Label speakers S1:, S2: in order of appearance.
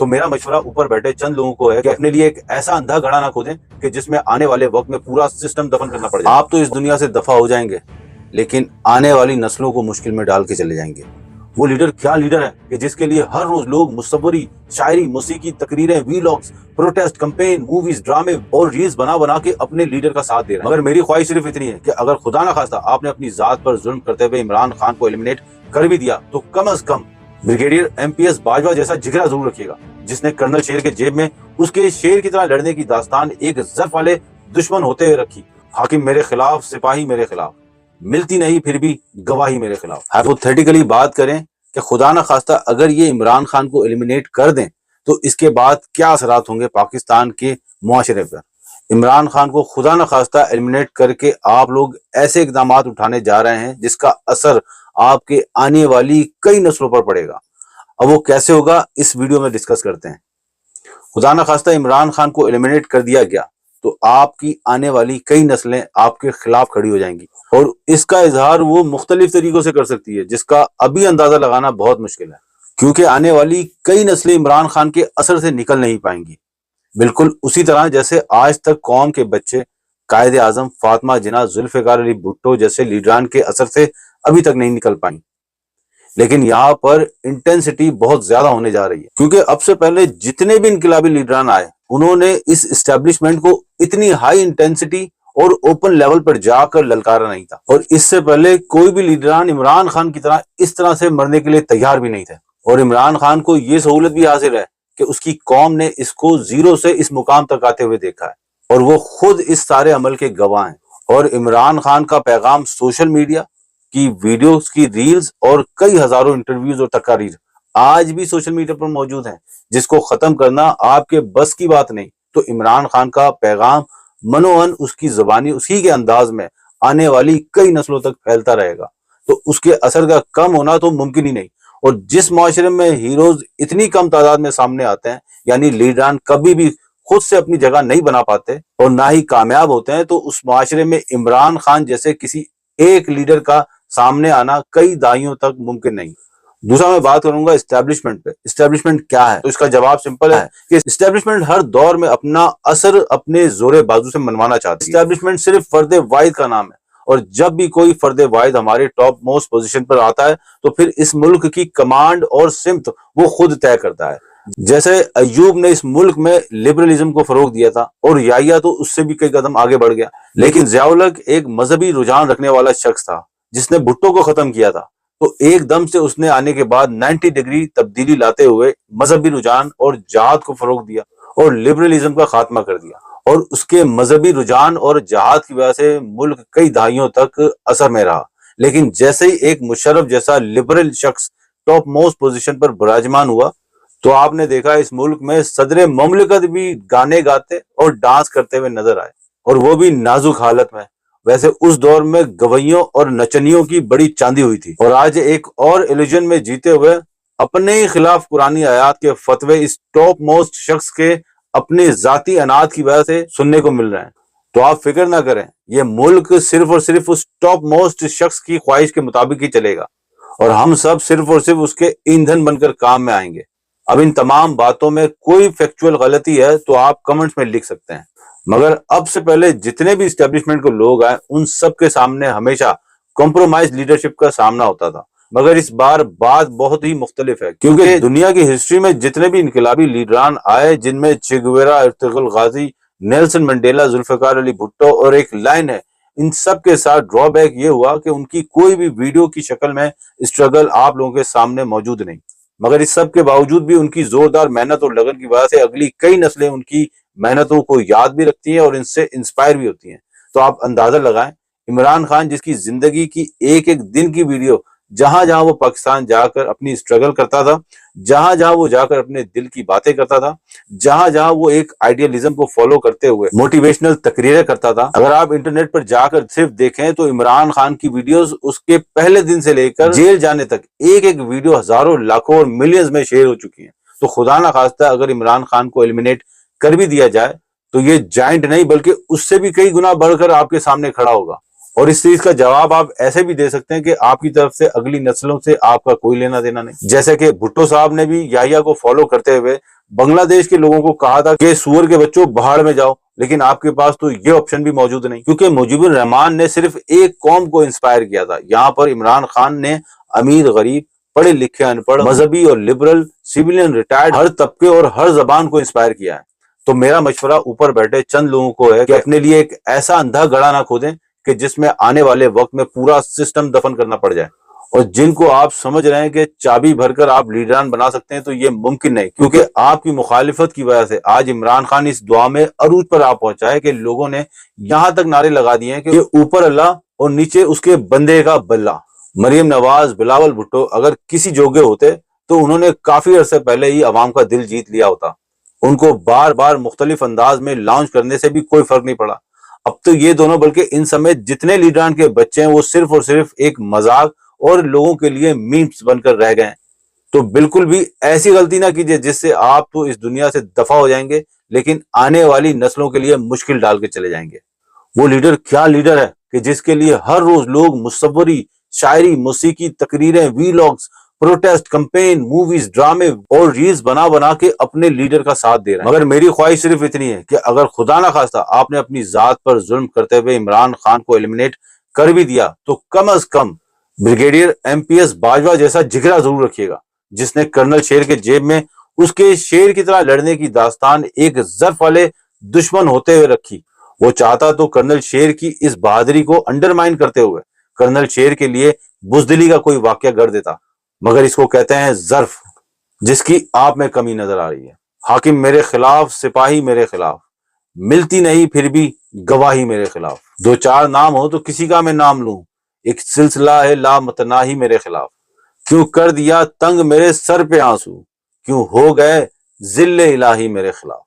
S1: تو میرا مشورہ اوپر بیٹھے چند لوگوں کو ہے کہ اپنے لیے ایک ایسا اندھا گڑھا نہ کھودیں کہ جس میں آنے والے وقت میں پورا سسٹم دفن کرنا پڑ جائے۔ آپ تو اس دنیا سے دفع ہو جائیں گے، لیکن آنے والی نسلوں کو مشکل میں ڈال کے چلے جائیں گے۔ وہ لیڈر کیا لیڈر ہے کہ جس کے لیے ہر روز لوگ مصوری، شاعری، موسیقی، تقریریں، ویلاگز، پروٹیسٹ، کمپین، موویز، ڈرامے اور ریلز بنا بنا کے اپنے لیڈر کا ساتھ دے رہے ہیں۔ مگر میری خواہش صرف اتنی ہے کہ اگر خدا نہ خواستہ آپ نے اپنی ذات پر ظلم کرتے ہوئے عمران خان کو ایلیمنیٹ کر بھی دیا تو کم از کم بریگیڈیئر MPS باجوہ جیسا جگرا ضرور رکھیے گا، جس نے کرنل شیر کے جیب میں اس کے شیر کی طرح لڑنے کی داستان ایک ظرف والے دشمن ہوتے ہوئے رکھی۔ حاکم میرے خلاف، سپاہی میرے خلاف، ملتی نہیں پھر بھی گواہی میرے خلاف۔ ہائپوتھیٹیکلی بات کریں کہ خدا نہ خواستہ اگر یہ عمران خان کو ایلیمنیٹ کر دیں تو اس کے بعد کیا اثرات ہوں گے پاکستان کے معاشرے پر۔ عمران خان کو خدا نہ خواستہ ایلیمنیٹ کر کے آپ لوگ ایسے اقدامات اٹھانے جا رہے ہیں جس کا اثر آپ کے آنے والی کئی نسلوں پر پڑے گا۔ اب وہ کیسے ہوگا اس ویڈیو میں ڈسکس کرتے ہیں۔ خدا نہ خواستہ عمران خان کو ایلیمنیٹ کر دیا گیا تو آپ کی آنے والی کئی نسلیں آپ کے خلاف کھڑی ہو جائیں گی، اور اس کا اظہار وہ مختلف طریقوں سے کر سکتی ہے جس کا ابھی اندازہ لگانا بہت مشکل ہے، کیونکہ آنے والی کئی نسلیں عمران خان کے اثر سے نکل نہیں پائیں گی، بالکل اسی طرح جیسے آج تک قوم کے بچے قائد اعظم، فاطمہ جناح، ذوالفقار علی بھٹو جیسے لیڈران کے اثر سے ابھی تک نہیں نکل پائیں۔ لیکن یہاں پر انٹینسٹی بہت زیادہ ہونے جا رہی ہے، کیونکہ اب سے پہلے جتنے بھی انقلابی لیڈران آئے انہوں نے اس اسٹیبلشمنٹ کو اتنی ہائی انٹینسٹی اور اوپن لیول پر جا کر للکارا نہیں تھا، اور اس سے پہلے کوئی بھی لیڈران عمران خان کی طرح اس طرح سے مرنے کے لیے تیار بھی نہیں تھے۔ اور عمران خان کو یہ سہولت بھی حاصل ہے کہ اس کی قوم نے اس کو زیرو سے اس مقام تک آتے ہوئے دیکھا ہے، اور وہ خود اس سارے عمل کے گواہ ہیں۔ اور عمران خان کا پیغام سوشل میڈیا کی ویڈیوز کی ریلز اور کئی ہزاروں انٹرویوز اور تقاریر آج بھی سوشل میڈیا پر موجود ہیں، جس کو ختم کرنا آپ کے بس کی بات نہیں۔ تو عمران خان کا پیغام منوعن اس کی زبانی، اسی کے انداز میں آنے والی کئی نسلوں تک پھیلتا رہے گا، تو اس کے اثر کا کم ہونا تو ممکن ہی نہیں۔ اور جس معاشرے میں ہیروز اتنی کم تعداد میں سامنے آتے ہیں، یعنی لیڈران کبھی بھی خود سے اپنی جگہ نہیں بنا پاتے اور نہ ہی کامیاب ہوتے ہیں، تو اس معاشرے میں عمران خان جیسے کسی ایک لیڈر کا سامنے آنا کئی دہائیوں تک ممکن نہیں۔ دوسرا میں بات کروں گا اسٹیبلشمنٹ پہ۔ اسٹیبلشمنٹ کیا ہے؟ تو اس کا جواب سمپل ہے کہ اسٹیبلشمنٹ ہر دور میں اپنا اثر اپنے زور بازو سے منوانا چاہتی ہے۔ اسٹیبلشمنٹ صرف فرد واحد کا نام ہے، اور جب بھی کوئی فرد واحد ہمارے ٹاپ موسٹ پوزیشن پر آتا ہے تو پھر اس ملک کی کمانڈ اور سمت وہ خود طے کرتا ہے۔ جیسے ایوب نے اس ملک میں لبرلزم کو فروغ دیا تھا، اور یحییٰ تو اس سے بھی کئی قدم آگے بڑھ گیا، لیکن ضیاء الحق ایک مذہبی رجحان رکھنے والا شخص تھا جس نے بھٹو کو ختم کیا تھا، تو ایک دم سے اس نے آنے کے بعد 90 ڈگری تبدیلی لاتے ہوئے مذہبی رجحان اور جہاد کو فروغ دیا اور لبرلزم کا خاتمہ کر دیا، اور اس کے مذہبی رجحان اور جہاد کی وجہ سے ملک کئی دہائیوں تک اثر میں رہا۔ لیکن جیسے ہی ایک مشرف جیسا لبرل شخص ٹاپ موسٹ پوزیشن پر براجمان ہوا تو آپ نے دیکھا اس ملک میں صدر مملکت بھی گانے گاتے اور ڈانس کرتے ہوئے نظر آئے، اور وہ بھی نازک حالت میں۔ ویسے اس دور میں گویوں اور نچنیوں کی بڑی چاندی ہوئی تھی، اور آج ایک اور ایلیجن میں جیتے ہوئے اپنے ہی خلاف قرآنی آیات کے فتوے اس ٹاپ موسٹ شخص کے اپنے ذاتی انات کی وجہ سے سننے کو مل رہے ہیں۔ تو آپ فکر نہ کریں، یہ ملک صرف اور صرف اس ٹاپ موسٹ شخص کی خواہش کے مطابق ہی چلے گا، اور ہم سب صرف اور صرف اس کے ایندھن بن کر کام میں آئیں گے۔ اب ان تمام باتوں میں کوئی فیکچوئل غلطی ہے تو آپ کمنٹس میں لکھ سکتے ہیں، مگر اب سے پہلے جتنے بھی اسٹیبلشمنٹ کو لوگ آئے ان سب کے سامنے ہمیشہ کمپرومائز لیڈرشپ کا سامنا ہوتا تھا، مگر اس بار بات بہت ہی مختلف ہے، کیونکہ دنیا کی ہسٹری میں جتنے بھی انقلابی لیڈران آئے، جن میں Che Guevara, Ertugrul Ghazi, Nelson Mandela, Zulfikar Ali Bhutto اور ایک لائن ہے، ان سب کے ساتھ ڈرا بیک یہ ہوا کہ ان کی کوئی بھی ویڈیو کی شکل میں اسٹرگل آپ لوگوں کے سامنے موجود نہیں، مگر اس سب کے باوجود بھی ان کی زوردار محنت اور لگن کی وجہ سے اگلی کئی نسلیں ان کی محنتوں کو یاد بھی رکھتی ہیں اور ان سے انسپائر بھی ہوتی ہیں۔ تو آپ اندازہ لگائیں، عمران خان جس کی زندگی کی ایک ایک دن کی ویڈیو جہاں جہاں وہ پاکستان جا کر اپنی اسٹرگل کرتا تھا، جہاں جہاں وہ جا کر اپنے دل کی باتیں کرتا تھا، جہاں جہاں وہ ایک آئیڈیالزم کو فالو کرتے ہوئے موٹیویشنل تقریریں کرتا تھا، اگر آپ انٹرنیٹ پر جا کر صرف دیکھیں تو عمران خان کی ویڈیوز اس کے پہلے دن سے لے کر جیل جانے تک ایک ایک ویڈیو ہزاروں، لاکھوں اور ملینز میں شیئر ہو چکی ہیں۔ تو خدا نہ خواستہ اگر عمران خان کو ایلیمنیٹ کر بھی دیا جائے تو یہ جائنٹ نہیں بلکہ اس سے بھی کئی گنا بڑھ کر آپ کے سامنے کھڑا ہوگا۔ اور اس چیز کا جواب آپ ایسے بھی دے سکتے ہیں کہ آپ کی طرف سے اگلی نسلوں سے آپ کا کوئی لینا دینا نہیں. جیسے کہ بھٹو صاحب نے بھی یحییٰ کو فالو کرتے ہوئے بنگلہ دیش کے لوگوں کو کہا تھا کہ سور کے بچوں بہاڑ میں جاؤ، لیکن آپ کے پاس تو یہ آپشن بھی موجود نہیں، کیونکہ مجیب الرحمان نے صرف ایک قوم کو انسپائر کیا تھا. یہاں پر عمران خان نے امیر غریب، پڑھے لکھے ان پڑھ، مذہبی اور لبرل، سویلین ریٹائرڈ، ہر طبقے اور ہر زبان کو انسپائر کیا ہے. تو میرا مشورہ اوپر بیٹھے چند لوگوں کو ہے کہ اپنے لیے ایک ایسا اندھا گڑھا نہ کھودیں کہ جس میں آنے والے وقت میں پورا سسٹم دفن کرنا پڑ جائے. اور جن کو آپ سمجھ رہے ہیں کہ چابی بھر کر آپ لیڈران بنا سکتے ہیں، تو یہ ممکن نہیں، کیونکہ آپ کی مخالفت کی وجہ سے آج عمران خان اس دعا میں عروج پر آ پہنچا ہے کہ لوگوں نے یہاں تک نعرے لگا دیے ہیں کہ اوپر اللہ اور نیچے اس کے بندے کا بلہ. مریم نواز، بلاول بھٹو اگر کسی جوگے ہوتے تو انہوں نے کافی عرصے پہلے ہی عوام کا دل جیت لیا ہوتا. ان کو بار بار مختلف انداز میں لانچ کرنے سے بھی کوئی فرق نہیں پڑا. اب تو یہ دونوں بلکہ ان سمیت جتنے لیڈران کے بچے ہیں وہ صرف اور صرف ایک مذاق اور لوگوں کے لیے میمز بن کر رہ گئے ہیں. تو بالکل بھی ایسی غلطی نہ کیجیے جس سے آپ تو اس دنیا سے دفع ہو جائیں گے لیکن آنے والی نسلوں کے لیے مشکل ڈال کے چلے جائیں گے. وہ لیڈر کیا لیڈر ہے کہ جس کے لیے ہر روز لوگ مصوری، شاعری، موسیقی، تقریریں، ویلاگز، پروٹیسٹ، کمپین، موویز، ڈرامے اور ریلز بنا بنا کے اپنے لیڈر کا ساتھ دے رہے ہیں. مگر میری خواہش صرف اتنی ہے کہ اگر خدا نہ خواستہ آپ نے اپنی ذات پر ظلم کرتے ہوئے عمران خان کو ایلیمنیٹ کر بھی دیا تو کم از کم بریگیڈیئر MP.S. باجوہ جیسا جگرا ضرور رکھیے گا، جس نے کرنل شیر کے جیب میں اس کے شیر کی طرح لڑنے کی داستان ایک ظرف والے دشمن ہوتے ہوئے رکھی. وہ چاہتا تو کرنل شیر کی اس بہادری کو انڈرمائن کرتے ہوئے کرنل شیر کے لیے بزدلی کا کوئی واقعہ گڑھ دیتا، مگر اس کو کہتے ہیں ظرف، جس کی آپ میں کمی نظر آ رہی ہے. حاکم میرے خلاف، سپاہی میرے خلاف، ملتی نہیں پھر بھی گواہی میرے خلاف. دو چار نام ہو تو کسی کا میں نام لوں، ایک سلسلہ ہے لا متناہی میرے خلاف. کیوں کر دیا تنگ میرے سر پہ آنسو، کیوں ہو گئے ذل الہی میرے خلاف.